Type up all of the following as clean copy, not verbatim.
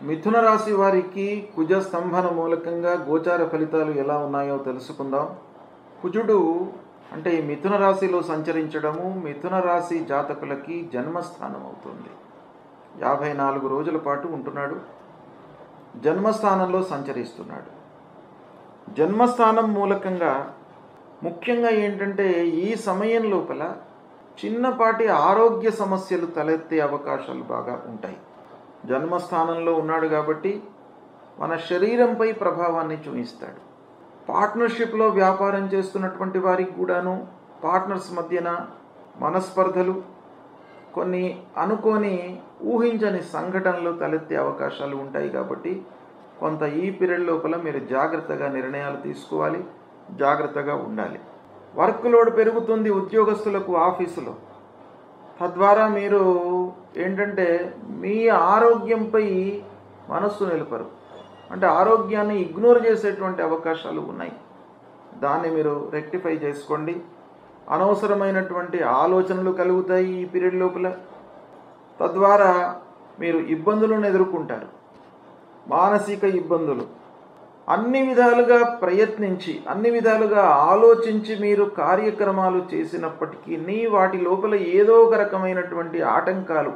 మిథున రాశి వారికి కుజ స్తంభన మూలకంగా గోచార ఫలితాలు ఎలా ఉన్నాయో తెలుసుకుందాం. కుజుడు అంటే ఈ మిథున రాశిలో సంచరించడము మిథున రాశి జాతకులకి జన్మస్థానం అవుతుంది. 54 రోజుల పాటు ఉంటున్నాడు. జన్మస్థానంలో సంచరిస్తున్నాడు. జన్మస్థానం మూలకంగా ముఖ్యంగా ఏంటంటే ఈ సమయం లోపల చిన్నపాటి ఆరోగ్య సమస్యలు తలెత్తే అవకాశాలు బాగా ఉంటాయి. జన్మస్థానంలో ఉన్నాడు కాబట్టి మన శరీరంపై ప్రభావాన్ని చూపిస్తాడు. పార్ట్నర్షిప్లో వ్యాపారం చేస్తున్నటువంటి వారికి కూడాను పార్ట్నర్స్ మధ్యన మనస్పర్ధలు, కొన్ని అనుకోని ఊహించని సంఘటనలు తలెత్తే అవకాశాలు ఉంటాయి. కాబట్టి కొంత ఈ పీరియడ్ లోపల మీరు జాగ్రత్తగా నిర్ణయాలు తీసుకోవాలి, జాగ్రత్తగా ఉండాలి. వర్క్ లోడ్ పెరుగుతుంది ఉద్యోగస్తులకు ఆఫీసులో. తద్వారా మీరు ఏంటంటే మీ ఆరోగ్యంపై మనస్సు నిలపరు, అంటే ఆరోగ్యాన్ని ఇగ్నోర్ చేసేటువంటి అవకాశాలు ఉన్నాయి. దాన్ని మీరు రెక్టిఫై చేసుకోండి. అనవసరమైనటువంటి ఆలోచనలు కలుగుతాయి ఈ పీరియడ్ లోపల. తద్వారా మీరు ఇబ్బందులను ఎదుర్కొంటారు, మానసిక ఇబ్బందులు. అన్ని విధాలుగా ప్రయత్నించి అన్ని విధాలుగా ఆలోచించి మీరు కార్యక్రమాలు చేసినప్పటికీ వాటి లోపల ఏదో ఒక రకమైనటువంటి ఆటంకాలు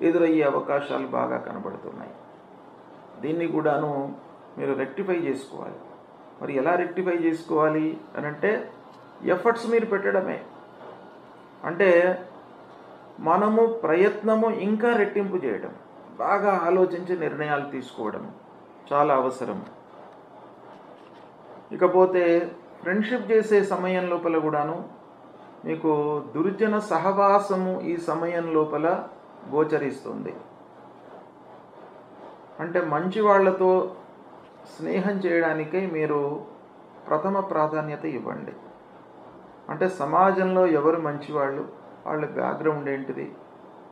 ఎదురయ్యే అవకాశాలు బాగా కనబడుతున్నాయి. దీన్ని కూడాను మీరు రెక్టిఫై చేసుకోవాలి. మరి ఎలా రెక్టిఫై చేసుకోవాలి అని అంటే ఎఫర్ట్స్ మీరు పెట్టడమే. అంటే మనము ప్రయత్నము ఇంకా రెట్టింపు చేయడం, బాగా ఆలోచించి నిర్ణయాలు తీసుకోవడం చాలా అవసరం. ఇకపోతే ఫ్రెండ్షిప్ చేసే సమయం లోపల కూడాను మీకు దుర్జన సహవాసము ఈ సమయం లోపల గోచరిస్తుంది. అంటే మంచి వాళ్లతో స్నేహం చేయడానికై మీరు ప్రథమ ప్రాధాన్యత ఇవ్వండి. అంటే సమాజంలో ఎవరు మంచివాళ్ళు, వాళ్ళ బ్యాక్గ్రౌండ్ ఏంటిది,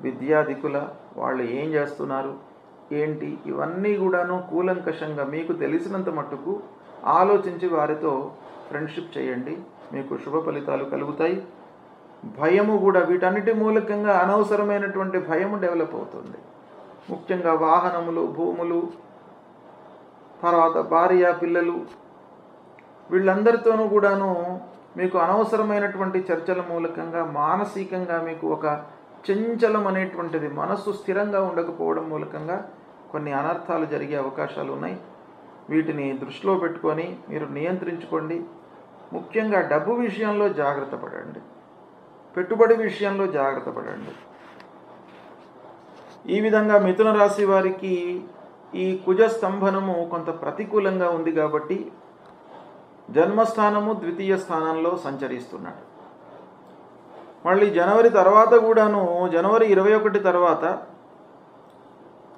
విద్యాధికుల, వాళ్ళు ఏం చేస్తున్నారు ఏంటి, ఇవన్నీ కూడాను కూలంకషంగా మీకు తెలిసినంత మట్టుకు ఆలోచించి వారితో ఫ్రెండ్షిప్ చేయండి. మీకు శుభ ఫలితాలు కలుగుతాయి. భయము కూడా, వీటన్నిటి మూలకంగా అనవసరమైనటువంటి భయము డెవలప్ అవుతుంది. ముఖ్యంగా వాహనములు, భూములు, తర్వాత భార్య, పిల్లలు, వీళ్ళందరితోనూ కూడాను మీకు అనవసరమైనటువంటి చర్చల మూలకంగా మానసికంగా మీకు ఒక చంచలం అనేటువంటిది, మనస్సు స్థిరంగా ఉండకపోవడం మూలకంగా కొన్ని అనర్థాలు జరిగే అవకాశాలు ఉన్నాయి. వీటిని దృష్టిలో పెట్టుకొని మీరు నియంత్రించుకోండి. ముఖ్యంగా డబ్బు విషయంలో జాగ్రత్త పడండి, పెట్టుబడి విషయంలో జాగ్రత్త పడండి. ఈ విధంగా మిథున రాశి వారికి ఈ కుజ స్తంభనము కొంత ప్రతికూలంగా ఉంది కాబట్టి జన్మస్థానము ద్వితీయ స్థానంలో సంచరిస్తున్నాడు. మళ్ళీ జనవరి తర్వాత కూడాను, జనవరి 21 తర్వాత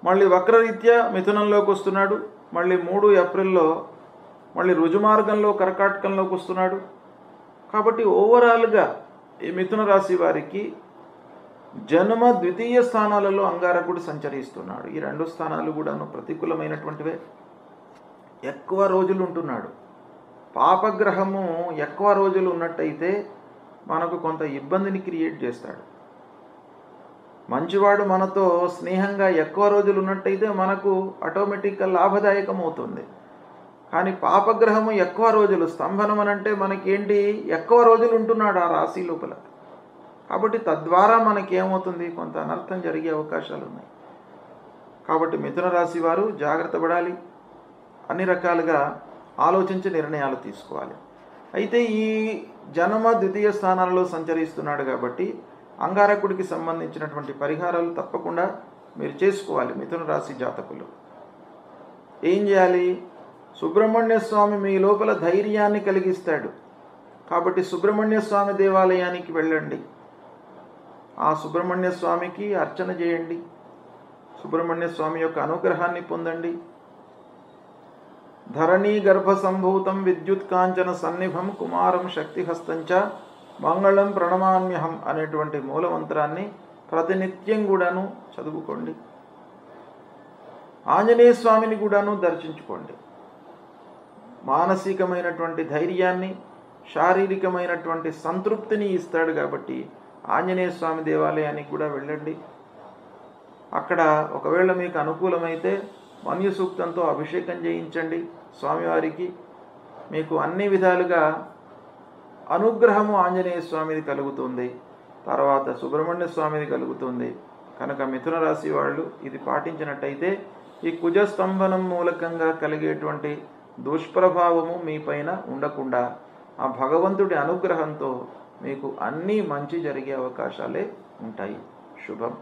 మళ్ళీ వక్రరీత్యా మిథునంలోకి వస్తున్నాడు. మళ్ళీ 3 ఏప్రిల్లో మళ్ళీ రుజుమార్గంలో కర్కాటకంలోకి వస్తున్నాడు. కాబట్టి ఓవరాల్గా ఈ మిథున రాశి వారికి జన్మ ద్వితీయ స్థానాలలో అంగారకుడు సంచరిస్తున్నాడు. ఈ 2 స్థానాలు కూడాను ప్రతికూలమైనటువంటివే. ఎక్కువ రోజులు ఉంటున్నాడు. పాపగ్రహము ఎక్కువ రోజులు ఉన్నట్టయితే మనకు కొంత ఇబ్బందిని క్రియేట్ చేస్తాడు. మంచివాడు మనతో స్నేహంగా ఎక్కువ రోజులు ఉన్నట్టయితే మనకు ఆటోమేటిక్గా లాభదాయకం అవుతుంది. కానీ పాపగ్రహము ఎక్కువ రోజులు, స్తంభనం అనంటే మనకేంటి, ఎక్కువ రోజులు ఉంటున్నాడు ఆ రాశి లోపల. కాబట్టి తద్వారా మనకేమవుతుంది, కొంత అనర్థం జరిగే అవకాశాలు ఉన్నాయి. కాబట్టి మిథున రాశి వారు జాగ్రత్త పడాలి, అన్ని రకాలుగా ఆలోచించి నిర్ణయాలు తీసుకోవాలి. అయితే ఈ జన్మ ద్వితీయ స్థానాలలో సంచరిస్తున్నాడు కాబట్టి అంగారకుడికి సంబంధించినటువంటి పరిహారాలు తప్పకుండా మీరు చేసుకోవాలి. మిథున రాశి జాతకులు ఏం చేయాలి? సుబ్రహ్మణ్య స్వామి మీ లోపల ధైర్యాన్ని కలిగిస్తాడు. కాబట్టి సుబ్రహ్మణ్య స్వామి దేవాలయానికి వెళ్ళండి, ఆ సుబ్రహ్మణ్య స్వామికి అర్చన చేయండి, సుబ్రహ్మణ్య స్వామి యొక్క అనుగ్రహాన్ని పొందండి. ధరణీ గర్భ సంభూతం విద్యుత్ కాంచన సన్నిభం కుమారం శక్తిహస్తంచ మంగళం ప్రణమామ్యహం అనేటువంటి మూలమంత్రాన్ని ప్రతినిత్యం కూడాను చదువుకోండి. ఆంజనేయ స్వామిని కూడాను దర్శించుకోండి. మానసికమైనటువంటి ధైర్యాన్ని, శారీరకమైనటువంటి సంతృప్తిని ఇస్తాడు. కాబట్టి ఆంజనేయ స్వామి దేవాలయానికి కూడా వెళ్ళండి. అక్కడ ఒకవేళ మీకు అనుకూలమైతే మన్యు సూక్తంతో అభిషేకం చేయించండి స్వామివారికి. మీకు అన్ని విధాలుగా అనుగ్రహము ఆంజనేయ స్వామిది కలుగుతుంది, తర్వాత సుబ్రహ్మణ్య స్వామిది కలుగుతుంది. కనుక మిథున రాశి వాళ్ళు ఇది పాటించినట్టయితే ఈ కుజస్తంభనం మూలకంగా కలిగేటువంటి దుష్ప్రభావము మీ పైన ఉండకుండా ఆ భగవంతుడి అనుగ్రహంతో మీకు అన్నీ మంచి జరిగే అవకాశాలే ఉంటాయి. శుభం.